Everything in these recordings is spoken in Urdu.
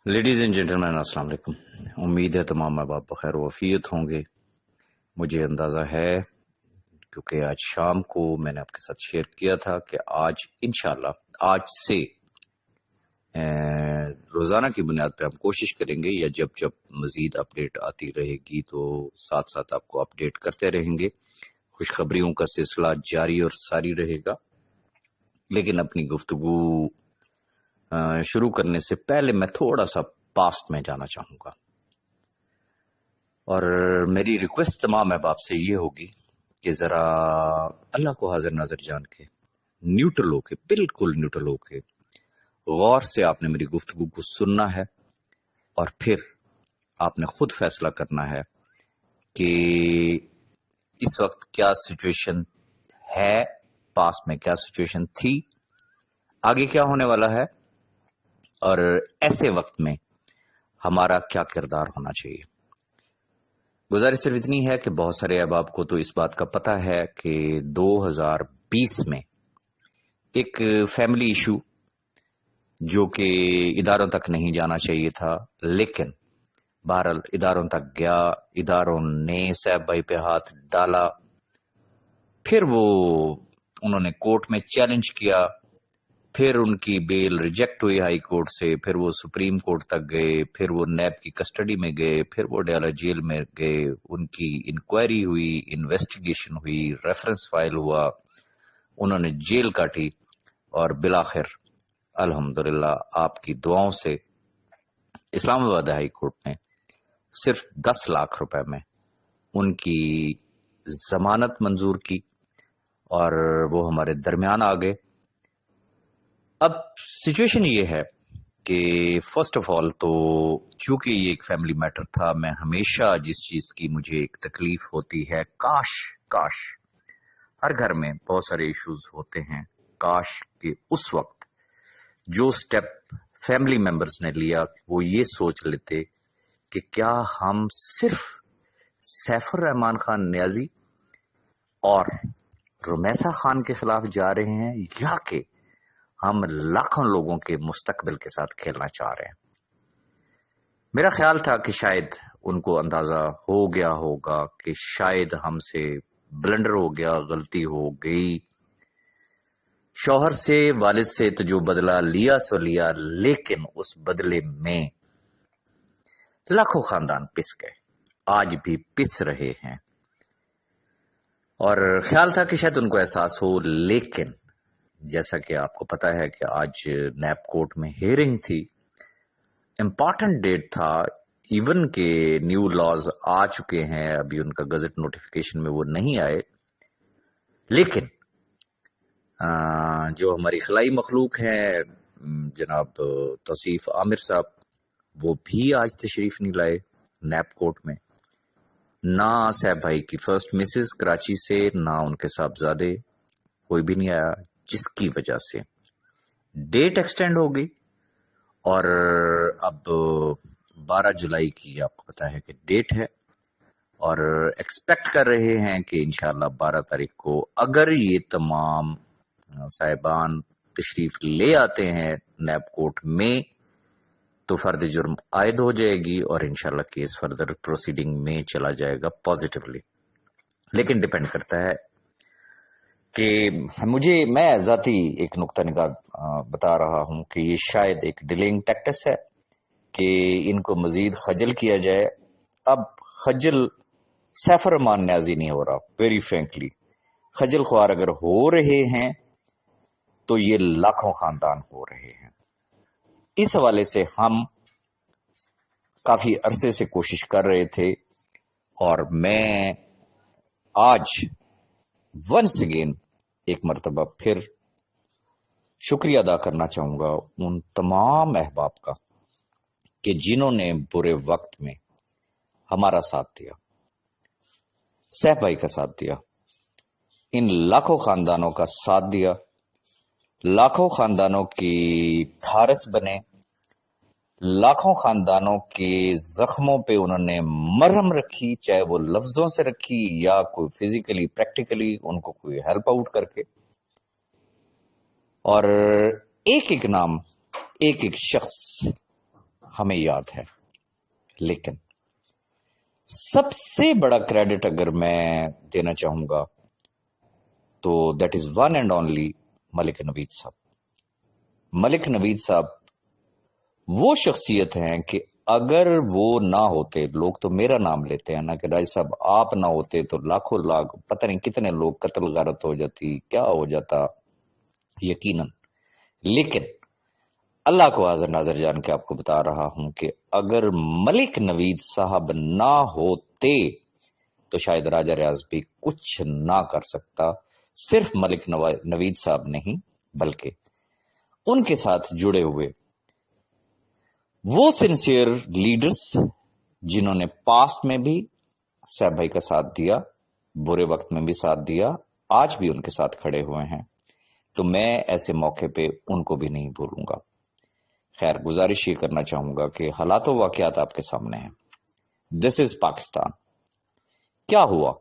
لیڈیز اینڈ جینٹلمین السلام علیکم۔ امید ہے تمام ماں باپ بخیر و عافیت ہوں گے۔ مجھے اندازہ ہے کیونکہ آج شام کو میں نے آپ کے ساتھ شیئر کیا تھا کہ آج انشاءاللہ آج سے روزانہ کی بنیاد پہ ہم کوشش کریں گے یا جب جب مزید اپڈیٹ آتی رہے گی تو ساتھ ساتھ آپ کو اپڈیٹ کرتے رہیں گے۔ خوشخبریوں کا سلسلہ جاری اور ساری رہے گا، لیکن اپنی گفتگو شروع کرنے سے پہلے میں تھوڑا سا پاسٹ میں جانا چاہوں گا، اور میری ریکویسٹ تمام احباب سے یہ ہوگی کہ ذرا اللہ کو حاضر ناظر جان کے نیوٹرل ہو کے، بالکل نیوٹرل ہو کے غور سے آپ نے میری گفتگو کو سننا ہے، اور پھر آپ نے خود فیصلہ کرنا ہے کہ اس وقت کیا سچویشن ہے، پاسٹ میں کیا سچویشن تھی، آگے کیا ہونے والا ہے، اور ایسے وقت میں ہمارا کیا کردار ہونا چاہیے۔ گزارش صرف اتنی ہے کہ بہت سارے احباب کو تو اس بات کا پتہ ہے کہ 2020 میں ایک فیملی ایشو جو کہ اداروں تک نہیں جانا چاہیے تھا، لیکن بہرحال اداروں تک گیا، اداروں نے صاحب بھائی پہ ہاتھ ڈالا، پھر وہ انہوں نے کورٹ میں چیلنج کیا، پھر ان کی بیل ریجیکٹ ہوئی ہائی کورٹ سے، پھر وہ سپریم کورٹ تک گئے، پھر وہ نیب کی کسٹڈی میں گئے، پھر وہ ڈیالہ جیل میں گئے، ان کی انکوائری ہوئی، انویسٹیگیشن ہوئی، ریفرنس فائل ہوا، انہوں نے جیل کاٹی، اور بالآخر الحمدللہ آپ کی دعاؤں سے اسلام آباد ہائی کورٹ نے صرف 10 لاکھ روپے میں ان کی ضمانت منظور کی، اور وہ ہمارے درمیان آ گئے۔ اب سچویشن یہ ہے کہ فرسٹ آف آل تو چونکہ یہ ایک فیملی میٹر تھا، میں ہمیشہ جس چیز کی مجھے ایک تکلیف ہوتی ہے، کاش ہر گھر میں بہت سارے ایشوز ہوتے ہیں، کاش کہ اس وقت جو سٹیپ فیملی ممبرز نے لیا وہ یہ سوچ لیتے کہ کیا ہم صرف سیف الرحمان خان نیازی اور رمیسا خان کے خلاف جا رہے ہیں، یا کہ ہم لاکھوں لوگوں کے مستقبل کے ساتھ کھیلنا چاہ رہے ہیں۔ میرا خیال تھا کہ شاید ان کو اندازہ ہو گیا ہوگا کہ شاید ہم سے بلنڈر ہو گیا، غلطی ہو گئی، شوہر سے والد سے تو جو بدلہ لیا سو لیا، لیکن اس بدلے میں لاکھوں خاندان پس گئے، آج بھی پس رہے ہیں، اور خیال تھا کہ شاید ان کو احساس ہو، لیکن جیسا کہ آپ کو پتا ہے کہ آج نیب کورٹ میں ہیئرنگ تھی، امپارٹنٹ ڈیٹ تھا، ایون کہ نیو لاز آ چکے ہیں، ابھی ان کا گزٹ نوٹیفیکیشن میں وہ نہیں آئے، لیکن جو ہماری خلائی مخلوق ہے جناب توصیف عامر صاحب، وہ بھی آج تشریف نہیں لائے نیب کورٹ میں، نہ صاحب بھائی کی فرسٹ مسز کراچی سے، نہ ان کے صاحبزادے، کوئی بھی نہیں آیا، جس کی وجہ سے ڈیٹ ایکسٹینڈ ہو گئی، اور اب 12 جولائی کی آپ کو پتا ہے کہ ڈیٹ ہے، اور ایکسپیکٹ کر رہے ہیں کہ انشاءاللہ 12 تاریخ کو اگر یہ تمام صاحبان تشریف لے آتے ہیں نیب کورٹ میں تو فرد جرم عائد ہو جائے گی، اور انشاءاللہ کیس فردر پروسیڈنگ میں چلا جائے گا پازیٹیولی، لیکن ڈیپینڈ کرتا ہے کہ میں ذاتی ایک نقطہ نگاہ بتا رہا ہوں کہ یہ شاید ایک ڈیلینگ ٹیکٹس ہے کہ ان کو مزید خجل کیا جائے۔ اب خجل سیف الرحمان نیازی نہیں ہو رہا، ویری فرینکلی خجل خوار اگر ہو رہے ہیں تو یہ لاکھوں خاندان ہو رہے ہیں۔ اس حوالے سے ہم کافی عرصے سے کوشش کر رہے تھے، اور میں آج ونس اگین ایک مرتبہ پھر شکریہ ادا کرنا چاہوں گا ان تمام احباب کا کہ جنہوں نے برے وقت میں ہمارا ساتھ دیا، صاحب بھائی کا ساتھ دیا، ان لاکھوں خاندانوں کا ساتھ دیا، لاکھوں خاندانوں کی دھارس بنے، لاکھوں خاندانوں کے زخموں پہ انہوں نے مرہم رکھی، چاہے وہ لفظوں سے رکھی یا کوئی فزیکلی پریکٹیکلی ان کو کوئی ہیلپ آؤٹ کر کے، اور ایک ایک نام، ایک ایک شخص ہمیں یاد ہے. لیکن سب سے بڑا کریڈٹ اگر میں دینا چاہوں گا تو that is one and only Malik Naveed صاحب. ملک نوید صاحب وہ شخصیت ہیں کہ اگر وہ نہ ہوتے، لوگ تو میرا نام لیتے ہیں نا کہ راج صاحب آپ نہ ہوتے تو لاکھوں لاکھ پتہ نہیں کتنے لوگ قتل غارت ہو جاتی، کیا ہو جاتا یقیناً. لیکن اللہ کو حاضر ناظر جان کے آپ کو بتا رہا ہوں کہ اگر ملک نوید صاحب نہ ہوتے تو شاید راجہ ریاض بھی کچھ نہ کر سکتا. صرف ملک نوید صاحب نہیں بلکہ ان کے ساتھ جڑے ہوئے وہ سنسیئر لیڈرز جنہوں نے پاسٹ میں بھی صاحب بھائی کا ساتھ دیا، برے وقت میں بھی ساتھ دیا، آج بھی ان کے ساتھ کھڑے ہوئے ہیں، تو میں ایسے موقع پہ ان کو بھی نہیں بھولوں گا. خیر، گزارش یہ کرنا چاہوں گا کہ حالات و واقعات آپ کے سامنے ہیں. دس از پاکستان. کیا ہوا؟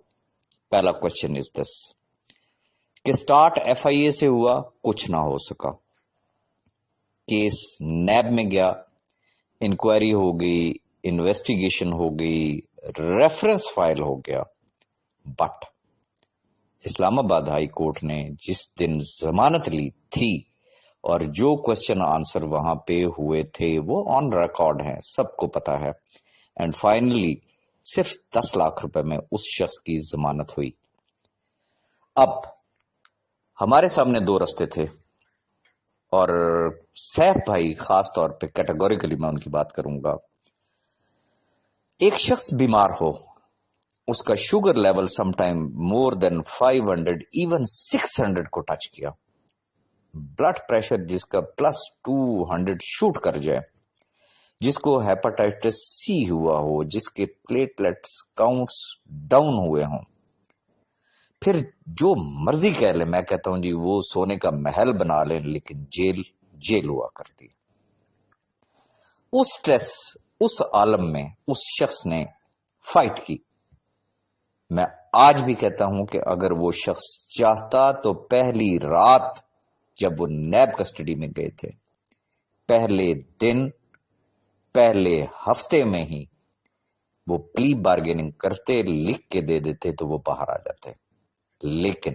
پہلا کوشچن از دس کہ سٹارٹ ایف آئی اے سے ہوا، کچھ نہ ہو سکا. کیس نیب میں گیا، انکوائری ہو گئی، انویسٹیگیشن ہو گئی، ریفرنس فائل ہو گیا. بٹ اسلام آباد ہائی کورٹ نے جس دن ضمانت لی تھی اور جو کوشچن آنسر وہاں پہ ہوئے تھے وہ آن ریکارڈ ہیں، سب کو پتا ہے. اینڈ فائنلی صرف 10 لاکھ روپے میں اس شخص کی ضمانت ہوئی. اب ہمارے سامنے دو رستے تھے اور سیف بھائی خاص طور پہ کیٹیگوریکلی میں ان کی بات کروں گا. ایک شخص بیمار ہو، اس کا sugar level some time more than 500 even 600 کو ٹچ کیا، بلڈ پریشر جس کا +200 شوٹ کر جائے، جس کو ہیپاٹائٹس سی ہوا ہو، جس کے پلیٹلیٹس کاؤنٹس ڈاؤن ہوئے ہوں، پھر جو مرضی کہہ لیں، میں کہتا ہوں جی وہ سونے کا محل بنا لیں لیکن جیل ہوا کرتی. اس سٹریس، اس عالم میں اس شخص نے فائٹ کی. میں آج بھی کہتا ہوں کہ اگر وہ شخص چاہتا تو پہلی رات جب وہ نیب کسٹڈی میں گئے تھے، پہلے دن، پہلے ہفتے میں ہی وہ پلی بارگیننگ کرتے، لکھ کے دے دیتے تو وہ باہر آ جاتے. لیکن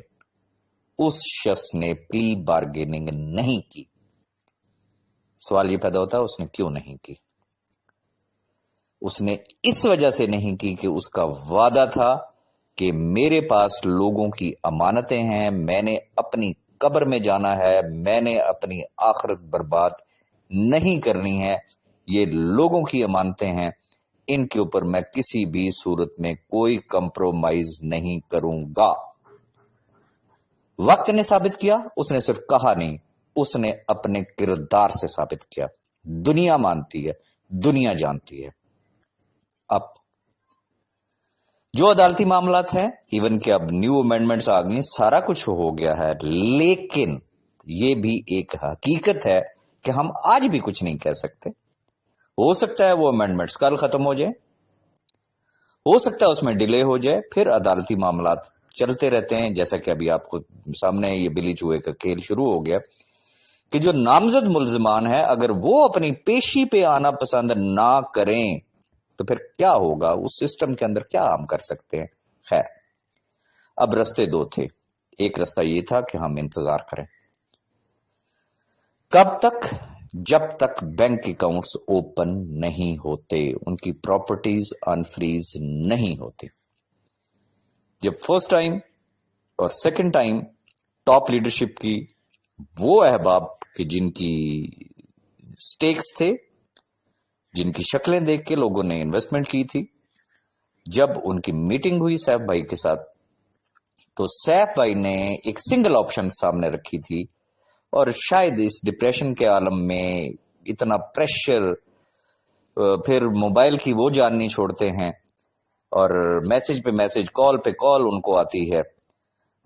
اس شخص نے پلی بارگیننگ نہیں کی. سوال یہ پیدا ہوتا ہے اس نے کیوں نہیں کی؟ اس نے اس وجہ سے نہیں کی کہ اس کا وعدہ تھا کہ میرے پاس لوگوں کی امانتیں ہیں، میں نے اپنی قبر میں جانا ہے، میں نے اپنی آخرت برباد نہیں کرنی ہے، یہ لوگوں کی امانتیں ہیں، ان کے اوپر میں کسی بھی صورت میں کوئی کمپرومائز نہیں کروں گا. وقت نے ثابت کیا، اس نے صرف کہا نہیں، اس نے اپنے کردار سے ثابت کیا. دنیا مانتی ہے، دنیا جانتی ہے. اب جو عدالتی معاملات ہیں، ایون کہ اب نیو امینڈمنٹس آ گئی، سارا کچھ ہو گیا ہے، لیکن یہ بھی ایک حقیقت ہے کہ ہم آج بھی کچھ نہیں کہہ سکتے. ہو سکتا ہے وہ امینڈمنٹس کل ختم ہو جائے، ہو سکتا ہے اس میں ڈیلے ہو جائے، پھر عدالتی معاملات چلتے رہتے ہیں. جیسا کہ ابھی آپ کو سامنے یہ بلی چوہے کا کھیل شروع ہو گیا کہ جو نامزد ملزمان ہیں اگر وہ اپنی پیشی پہ آنا پسند نہ کریں تو پھر کیا ہوگا؟ اس سسٹم کے اندر کیا ہم کر سکتے ہیں؟ خیر، اب رستے دو تھے. ایک رستہ یہ تھا کہ ہم انتظار کریں. کب تک؟ جب تک بینک اکاؤنٹس اوپن نہیں ہوتے، ان کی پراپرٹیز انفریز نہیں ہوتی. جب فرسٹ ٹائم اور سیکنڈ ٹائم ٹاپ لیڈرشپ کی وہ احباب کہ جن کی سٹیکس تھے، جن کی شکلیں دیکھ کے لوگوں نے انویسٹمنٹ کی تھی، جب ان کی میٹنگ ہوئی سیف بھائی کے ساتھ تو سیف بھائی نے ایک سنگل آپشن سامنے رکھی تھی. اور شاید اس ڈپریشن کے عالم میں اتنا پریشر، پھر موبائل کی وہ جان نہیں چھوڑتے ہیں اور میسج پہ میسج، کال پہ کال ان کو آتی ہے،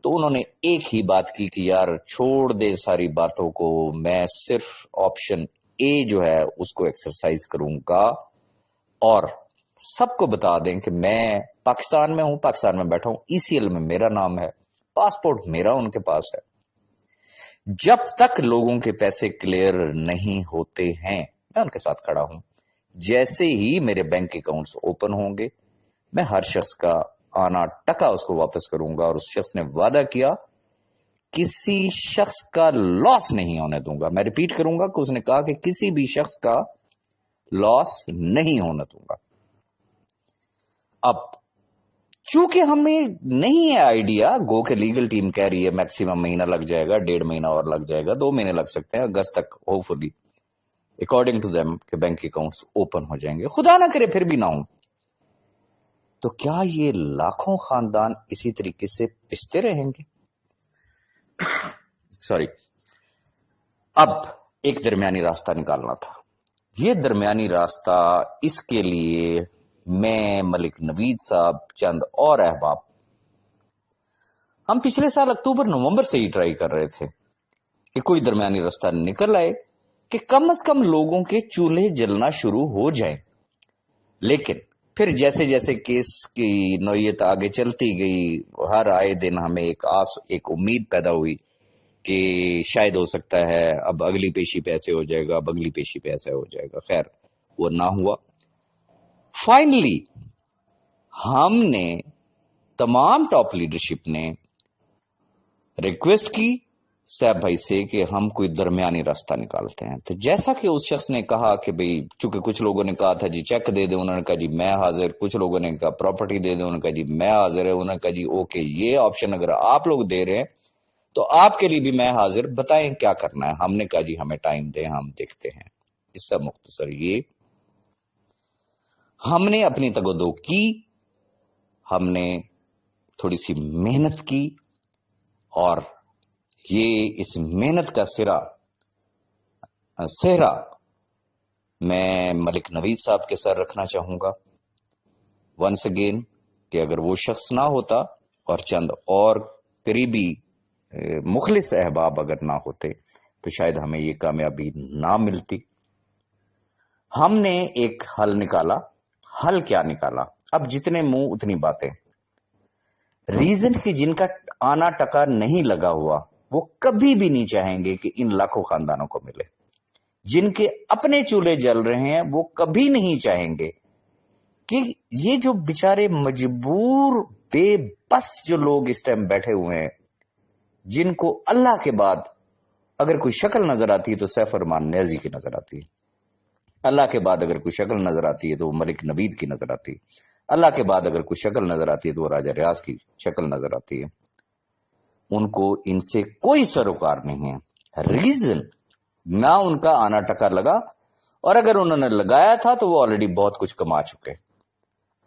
تو انہوں نے ایک ہی بات کی کہ یار چھوڑ دے ساری باتوں کو، میں صرف آپشن اے جو ہے اس کو ایکسرسائز کروں گا اور سب کو بتا دیں کہ میں پاکستان میں ہوں، پاکستان میں بیٹھا ہوں، ECL میں میرا نام ہے، پاسپورٹ میرا ان کے پاس ہے. جب تک لوگوں کے پیسے کلیئر نہیں ہوتے ہیں میں ان کے ساتھ کھڑا ہوں. جیسے ہی میرے بینک اکاؤنٹس اوپن ہوں گے میں ہر شخص کا آنا ٹکا اس کو واپس کروں گا، اور اس شخص نے وعدہ کیا کسی شخص کا لاس نہیں ہونے دوں گا. میں ریپیٹ کروں گا کہ اس نے کہا کہ کسی بھی شخص کا لاس نہیں ہونے دوں گا. اب چونکہ ہمیں نہیں ہے آئیڈیا، گو کہ لیگل ٹیم کہہ رہی ہے میکسیمم مہینہ لگ جائے گا، 1.5 مہینہ اور لگ جائے گا، 2 مہینے لگ سکتے ہیں، اگست تک hopefully according to them کہ بینک اکاؤنٹس اوپن ہو جائیں گے. خدا نہ کرے پھر بھی نہ ہوں تو کیا یہ لاکھوں خاندان اسی طریقے سے پستے رہیں گے؟ سوری. اب ایک درمیانی راستہ نکالنا تھا. یہ درمیانی راستہ، اس کے لیے میں، ملک نوید صاحب، چند اور احباب، ہم پچھلے سال اکتوبر نومبر سے ہی ٹرائی کر رہے تھے کہ کوئی درمیانی راستہ نکل آئے کہ کم از کم لوگوں کے چولہے جلنا شروع ہو جائیں. لیکن پھر جیسے جیسے کیس کی نوعیت آگے چلتی گئی، ہر آئے دن ہمیں ایک امید پیدا ہوئی کہ شاید ہو سکتا ہے اب اگلی پیشی پہ ایسے ہو جائے گا، اب اگلی پیشی پہ ایسا ہو جائے گا. خیر وہ نہ ہوا. فائنلی ہم نے، تمام ٹاپ لیڈرشپ نے ریکویسٹ کی صاحب بھائی سے کہ ہم کوئی درمیانی راستہ نکالتے ہیں. تو جیسا کہ اس شخص نے کہا کہ بھئی چونکہ کچھ لوگوں نے کہا تھا جی چیک دے دیں، انہوں نے کہا جی میں حاضر، کچھ لوگوں نے کہا پراپرٹی دے دیں، انہوں نے کہا جی میں حاضر ہے، انہوں نے کہا جی اوکے یہ آپشن اگر آپ لوگ دے رہے ہیں تو آپ کے لیے بھی میں حاضر، بتائیں کیا کرنا ہے. ہم نے کہا جی ہمیں ٹائم دیں، ہم دیکھتے ہیں. اس سے مختصر یہ ہم نے اپنی تگودو کی، ہم نے تھوڑی سی محنت کی، اور یہ اس محنت کا صحرا میں ملک نوید صاحب کے ساتھ رکھنا چاہوں گا ونس اگین کہ اگر وہ شخص نہ ہوتا اور چند اور قریبی مخلص احباب اگر نہ ہوتے تو شاید ہمیں یہ کامیابی نہ ملتی. ہم نے ایک حل نکالا. حل کیا نکالا؟ اب جتنے منہ اتنی باتیں. ریزن کہ جن کا آنا ٹکا نہیں لگا ہوا وہ کبھی بھی نہیں چاہیں گے کہ ان لاکھوں خاندانوں کو ملے. جن کے اپنے چولہے جل رہے ہیں وہ کبھی نہیں چاہیں گے کہ یہ جو بیچارے مجبور بے بس جو لوگ اس ٹائم بیٹھے ہوئے ہیں، جن کو اللہ کے بعد اگر کوئی شکل نظر آتی ہے تو سیف الرحمان نیازی کی نظر آتی ہے، اللہ کے بعد اگر کوئی شکل نظر آتی ہے تو وہ ملک نوید کی نظر آتی ہے، اللہ کے بعد اگر کوئی شکل نظر آتی ہے تو وہ راجہ ریاض کی شکل نظر آتی ہے. ان کو ان سے کوئی سروکار نہیں ہے. ریزن نہ ان کا آنا ٹکا لگا، اور اگر انہوں نے لگایا تھا تو وہ آلریڈی بہت کچھ کما چکے.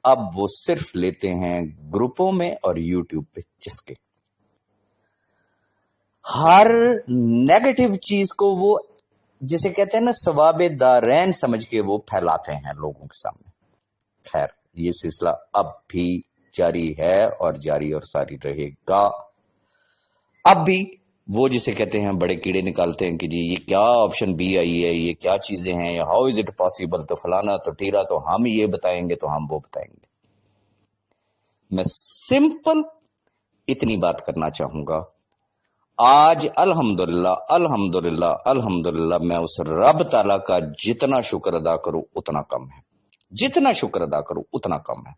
اب وہ صرف لیتے ہیں گروپوں میں اور یوٹیوب پہ چسکے. ہر نیگیٹو چیز کو وہ جسے کہتے ہیں نا ثواب دارین سمجھ کے وہ پھیلاتے ہیں لوگوں کے سامنے. خیر یہ سلسلہ اب بھی جاری ہے اور جاری اور ساری رہے گا. اب بھی وہ جسے کہتے ہیں بڑے کیڑے نکالتے ہیں کہ جی یہ کیا آپشن بی آئی ہے، یہ کیا چیزیں ہیں، ہاؤ از اٹ پاسبل، تو فلانا تو ٹیرا، تو ہم یہ بتائیں گے تو ہم وہ بتائیں گے. میں سمپل اتنی بات کرنا چاہوں گا. آج الحمدللہ الحمدللہ الحمدللہ میں اس رب تعالیٰ کا جتنا شکر ادا کروں اتنا کم ہے، جتنا شکر ادا کروں اتنا کم ہے.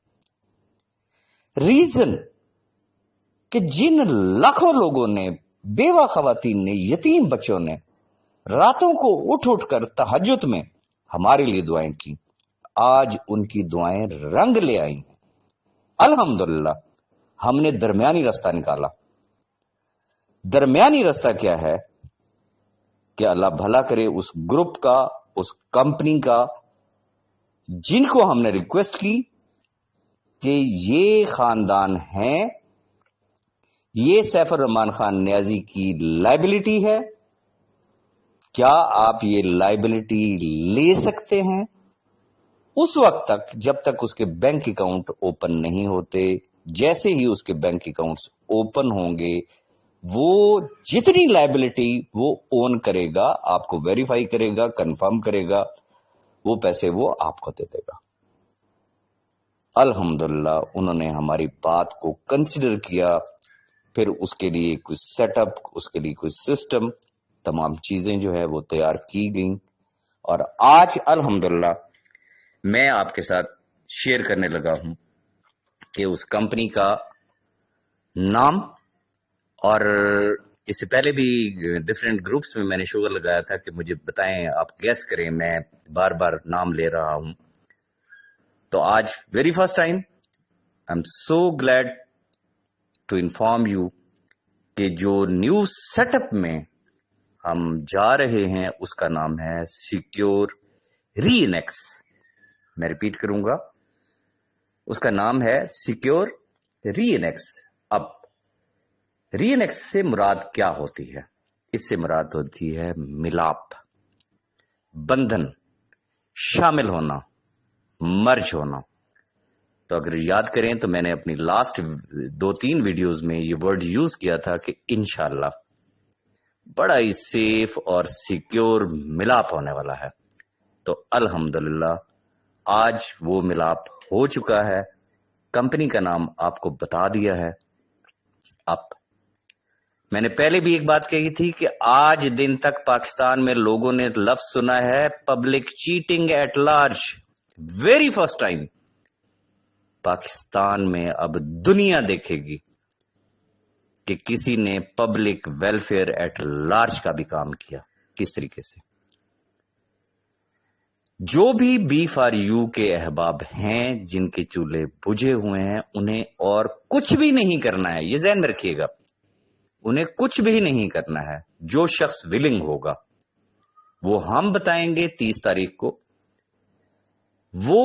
ریزن کہ جن لاکھوں لوگوں نے، بیوہ خواتین نے، یتیم بچوں نے راتوں کو اٹھ کر تہجد میں ہمارے لیے دعائیں کی، آج ان کی دعائیں رنگ لے آئی. الحمدللہ ہم نے درمیانی راستہ نکالا. درمیانی راستہ کیا ہے کہ اللہ بھلا کرے اس گروپ کا، اس کمپنی کا، جن کو ہم نے ریکویسٹ کی کہ یہ خاندان ہیں، یہ سیف الرحمان خان نیازی کی لائبلٹی ہے، کیا آپ یہ لائبلٹی لے سکتے ہیں؟ اس وقت تک جب تک اس کے بینک اکاؤنٹ اوپن نہیں ہوتے. جیسے ہی اس کے بینک اکاؤنٹس اوپن ہوں گے وہ جتنی لائبلٹی وہ اون کرے گا، آپ کو ویریفائی کرے گا، کنفرم کرے گا، وہ پیسے وہ آپ کو دے دے گا. الحمدللہ انہوں نے ہماری بات کو کنسیڈر کیا، پھر اس کے لیے کوئی سیٹ اپ، اس کے لیے کوئی سسٹم، تمام چیزیں جو ہے وہ تیار کی گئیں، اور آج الحمدللہ میں آپ کے ساتھ شیئر کرنے لگا ہوں کہ اس کمپنی کا نام، اور اس سے پہلے بھی ڈفرینٹ گروپس میں نے شوگر لگایا تھا کہ مجھے بتائیں، آپ گیس کریں، میں بار بار نام لے رہا ہوں. تو آج very first time I am so glad to inform you کہ جو نیو سیٹ اپ میں ہم جا رہے ہیں اس کا نام ہے سیکیور ری انیکس. میں ریپیٹ کروں گا، اس کا نام ہے سیکیور ری انیکس. اب ری انیکس سے مراد کیا ہوتی ہے؟ اس سے مراد ہوتی ہے ملاپ، بندھن، شامل ہونا، مرج ہونا. تو اگر یاد کریں تو میں نے اپنی لاسٹ 2-3 ویڈیوز میں یہ ورڈ یوز کیا تھا کہ انشاءاللہ بڑا ہی سیف اور سیکیور ملاپ ہونے والا ہے. تو الحمدللہ آج وہ ملاپ ہو چکا ہے. کمپنی کا نام آپ کو بتا دیا ہے. اب میں نے پہلے بھی ایک بات کہی تھی کہ آج دن تک پاکستان میں لوگوں نے لفظ سنا ہے public cheating at large. Very first time Pakistan میں اب دنیا دیکھے گی کہ کسی نے پبلک ویلفیئر ایٹ لارج کا بھی کام کیا. کس طریقے سے؟ جو بھی بی فار یو کے احباب ہیں جن کے چولہے بجھے ہوئے ہیں انہیں اور کچھ بھی نہیں کرنا ہے. یہ ذہن میں رکھیے گا، انہیں کچھ بھی نہیں کرنا ہے. جو شخص ولنگ ہوگا وہ ہم بتائیں گے 30 تاریخ کو، وہ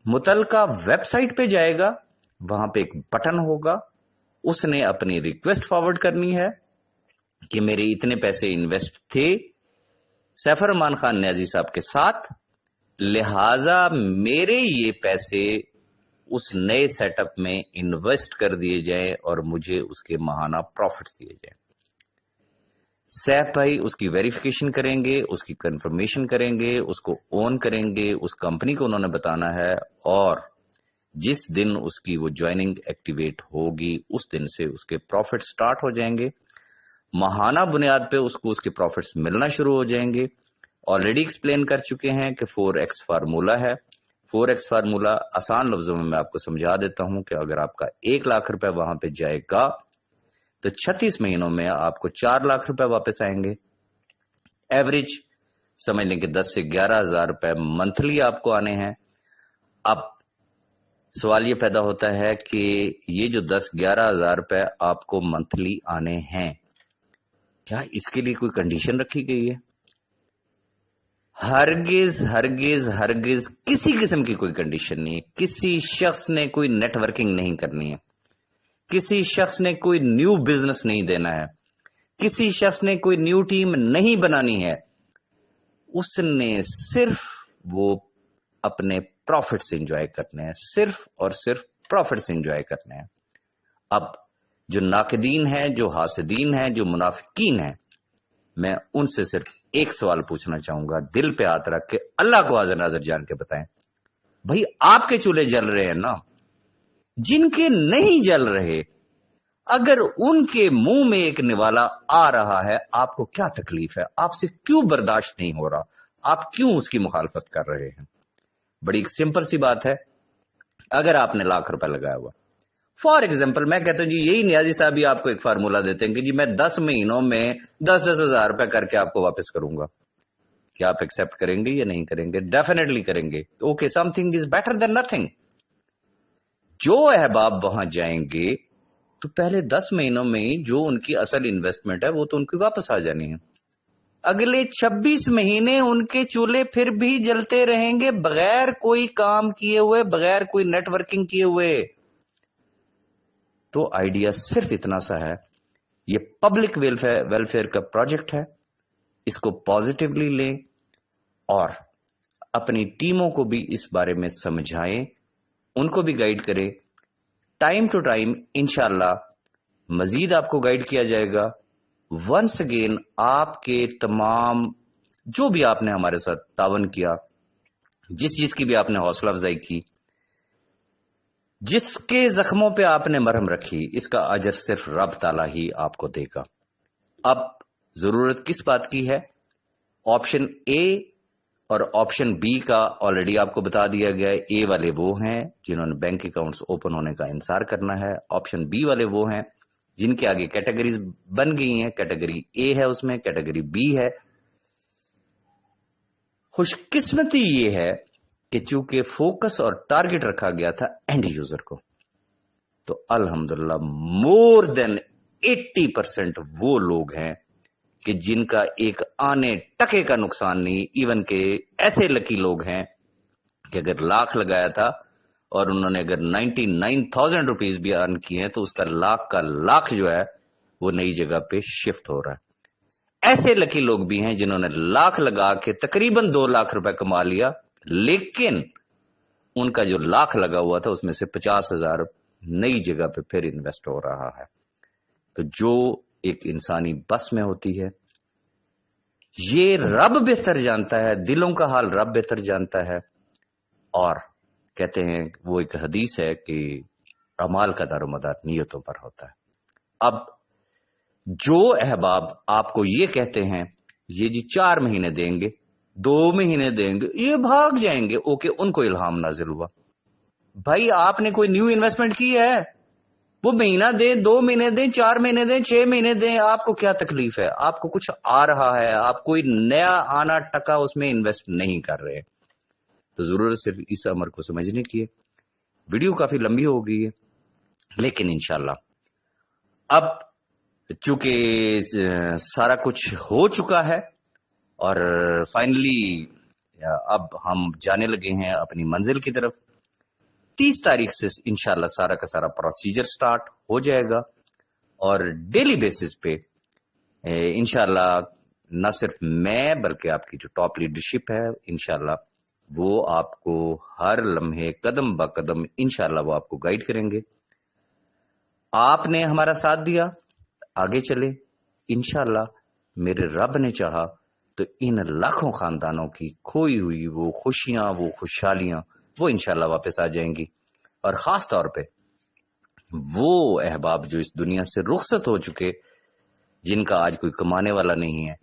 متعلقہ ویب سائٹ پہ جائے گا، وہاں پہ ایک بٹن ہوگا، اس نے اپنی ریکویسٹ فارورڈ کرنی ہے کہ میرے اتنے پیسے انویسٹ تھے سیف الرحمان خان نیازی صاحب کے ساتھ، لہذا میرے یہ پیسے اس نئے سیٹ اپ میں انویسٹ کر دیے جائیں اور مجھے اس کے ماہانہ پروفٹس دیے جائیں. سیف بھائی اس کی ویریفیکیشن کریں گے، اس کی کنفرمیشن کریں گے، اس کو اون کریں گے، اس کمپنی کو انہوں نے بتانا ہے، اور جس دن اس کی وہ جوائننگ ایکٹیویٹ ہوگی اس دن سے اس کے پروفٹ سٹارٹ ہو جائیں گے. ماہانہ بنیاد پہ اس کو اس کے پروفٹس ملنا شروع ہو جائیں گے. آلریڈی ایکسپلین کر چکے ہیں کہ 4x فارمولا ہے. 4x فارمولا آسان لفظوں میں آپ کو سمجھا دیتا ہوں کہ اگر آپ کا 1 لاکھ روپے وہاں پہ جائے گا تو 36 مہینوں میں آپ کو 4 لاکھ روپے واپس آئیں گے. ایوریج سمجھ لیں کہ 10 سے 11,000 روپے منتھلی آپ کو آنے ہیں. اب سوال یہ پیدا ہوتا ہے کہ یہ جو 10-11,000 روپے آپ کو منتھلی آنے ہیں، کیا اس کے لیے کوئی کنڈیشن رکھی گئی ہے؟ ہرگز ہرگز ہرگز کسی قسم کی کوئی کنڈیشن نہیں ہے. کسی شخص نے کوئی نیٹ ورکنگ نہیں کرنی ہے، کسی شخص نے کوئی نیو بزنس نہیں دینا ہے، کسی شخص نے کوئی نیو ٹیم نہیں بنانی ہے. اس نے صرف وہ اپنے پروفٹس انجوائے کرنے ہیں، صرف اور صرف پروفٹس انجوائے کرنے ہیں. اب جو ناقدین ہیں، جو حاسدین ہیں، جو منافقین ہیں، میں ان سے صرف ایک سوال پوچھنا چاہوں گا، دل پہ ہاتھ رکھ کے اللہ کو حاضر ناظر جان کے بتائیں، بھائی آپ کے چولہے جل رہے ہیں نا؟ جن کے نہیں جل رہے، اگر ان کے منہ میں ایک نوالا آ رہا ہے، آپ کو کیا تکلیف ہے؟ آپ سے کیوں برداشت نہیں ہو رہا؟ آپ کیوں اس کی مخالفت کر رہے ہیں؟ بڑی سمپل سی بات ہے. اگر آپ نے لاکھ روپے لگایا ہوا، فار ایگزامپل میں کہتا ہوں جی یہی نیازی صاحب بھی آپ کو ایک فارمولا دیتے ہیں کہ جی میں 10 مہینوں میں 10,000 روپے کر کے آپ کو واپس کروں گا. کیا آپ ایکسپٹ کریں گے یا نہیں کریں گے؟ ڈیفینیٹلی کریں گے. Okay, some thing is better than nothing. جو احباب وہاں جائیں گے تو پہلے 10 مہینوں میں جو ان کی اصل انویسٹمنٹ ہے وہ تو ان کی واپس آ جانی ہے. اگلے 26 مہینے ان کے چولہے پھر بھی جلتے رہیں گے بغیر کوئی کام کیے ہوئے، بغیر کوئی نیٹ ورکنگ کیے ہوئے. تو آئیڈیا صرف اتنا سا ہے، یہ پبلک ویلفیئر کا پروجیکٹ ہے، اس کو پازیٹیولی لیں اور اپنی ٹیموں کو بھی اس بارے میں سمجھائیں، ان کو بھی گائیڈ کریں. ٹائم ٹو ٹائم انشاءاللہ مزید آپ کو گائیڈ کیا جائے گا. ونس اگین آپ کے تمام جو بھی آپ نے ہمارے ساتھ تعاون کیا، جس چیز کی بھی آپ نے حوصلہ افزائی کی، جس کے زخموں پہ آپ نے مرہم رکھی، اس کا اجر صرف رب تعالیٰ ہی آپ کو دے گا. اب ضرورت کس بات کی ہے؟ آپشن اے اور آپشن بی کا آلریڈی آپ کو بتا دیا گیا ہے. اے والے وہ ہیں جنہوں نے بینک اکاؤنٹس اوپن ہونے کا انتظار کرنا ہے. آپشن بی والے وہ ہیں جن کے آگے کیٹیگریز بن گئی ہیں. کیٹیگری اے ہے اس میں، کیٹیگری بی ہے. خوش قسمتی یہ ہے کہ چونکہ فوکس اور ٹارگٹ رکھا گیا تھا اینڈ یوزر کو، تو الحمدللہ مور دین 80% وہ لوگ ہیں کہ جن کا ایک آنے ٹکے کا نقصان نہیں. ایون کہ ایسے لکی لوگ ہیں کہ اگر لاکھ لگایا تھا اور انہوں نے اگر 99,000 روپیز بھی ارن کیے ہیں تو اس کا لاکھ جو ہے وہ نئی جگہ پہ شفٹ ہو رہا ہے. ایسے لکی لوگ بھی ہیں جنہوں نے لاکھ لگا کے تقریباً 2 لاکھ روپے کما لیا، لیکن ان کا جو لاکھ لگا ہوا تھا اس میں سے 50,000 نئی جگہ پہ پھر انویسٹ ہو رہا ہے. تو جو ایک انسانی بس میں ہوتی ہے، یہ رب بہتر جانتا ہے، دلوں کا حال رب بہتر جانتا ہے. اور کہتے ہیں وہ ایک حدیث ہے کہ اعمال کا دار و مدار نیتوں پر ہوتا ہے. اب جو احباب آپ کو یہ کہتے ہیں یہ جی 4 مہینے دیں گے، 2 مہینے دیں گے، یہ بھاگ جائیں گے، اوکے، ان کو الہام نازل ہوا. بھائی آپ نے کوئی نیو انویسٹمنٹ کی ہے، وہ مہینہ دیں، 2 مہینے دیں، 4 مہینے دیں، 6 مہینے دیں، آپ کو کیا تکلیف ہے؟ آپ کو کچھ آ رہا ہے، آپ کوئی نیا آنا ٹکا اس میں انویسٹ نہیں کر رہے. تو ضرورت صرف اس امر کو سمجھنے کی ہے. ویڈیو کافی لمبی ہو گئی ہے، لیکن انشاءاللہ اب چونکہ سارا کچھ ہو چکا ہے اور فائنلی اب ہم جانے لگے ہیں اپنی منزل کی طرف. 30 تاریخ سے انشاءاللہ سارا کا سارا پروسیجر سٹارٹ ہو جائے گا اور ڈیلی بیسس پہ انشاءاللہ نہ صرف میں بلکہ آپ کی جو ٹاپ لیڈرشپ ہے انشاءاللہ وہ آپ کو ہر لمحے قدم با قدم انشاءاللہ وہ آپ کو گائیڈ کریں گے. آپ نے ہمارا ساتھ دیا، آگے چلے انشاءاللہ. میرے رب نے چاہا تو ان لاکھوں خاندانوں کی کھوئی ہوئی وہ خوشیاں، وہ خوشحالیاں وہ انشاءاللہ واپس آ جائیں گی. اور خاص طور پہ وہ احباب جو اس دنیا سے رخصت ہو چکے، جن کا آج کوئی کمانے والا نہیں ہے،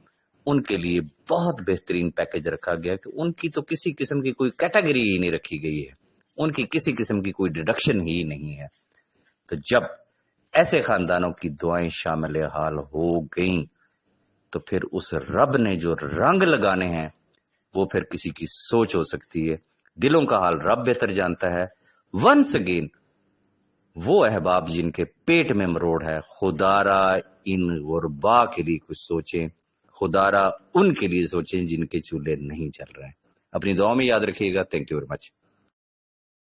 ان کے لیے بہت بہترین پیکج رکھا گیا کہ ان کی تو کسی قسم کی کوئی کیٹیگری ہی نہیں رکھی گئی ہے، ان کی کسی قسم کی کوئی ڈیڈکشن ہی نہیں ہے. تو جب ایسے خاندانوں کی دعائیں شامل حال ہو گئیں تو پھر اس رب نے جو رنگ لگانے ہیں وہ پھر کسی کی سوچ ہو سکتی ہے. دلوں کا حال رب بہتر جانتا ہے. ونس اگین وہ احباب جن کے پیٹ میں مروڑ ہے، خدارا ان غربا کے لیے کچھ سوچیں، خدارا ان کے لیے سوچیں جن کے چولہے نہیں چل رہے ہیں. اپنی دعاؤں میں یاد رکھیے گا. Thank you very much.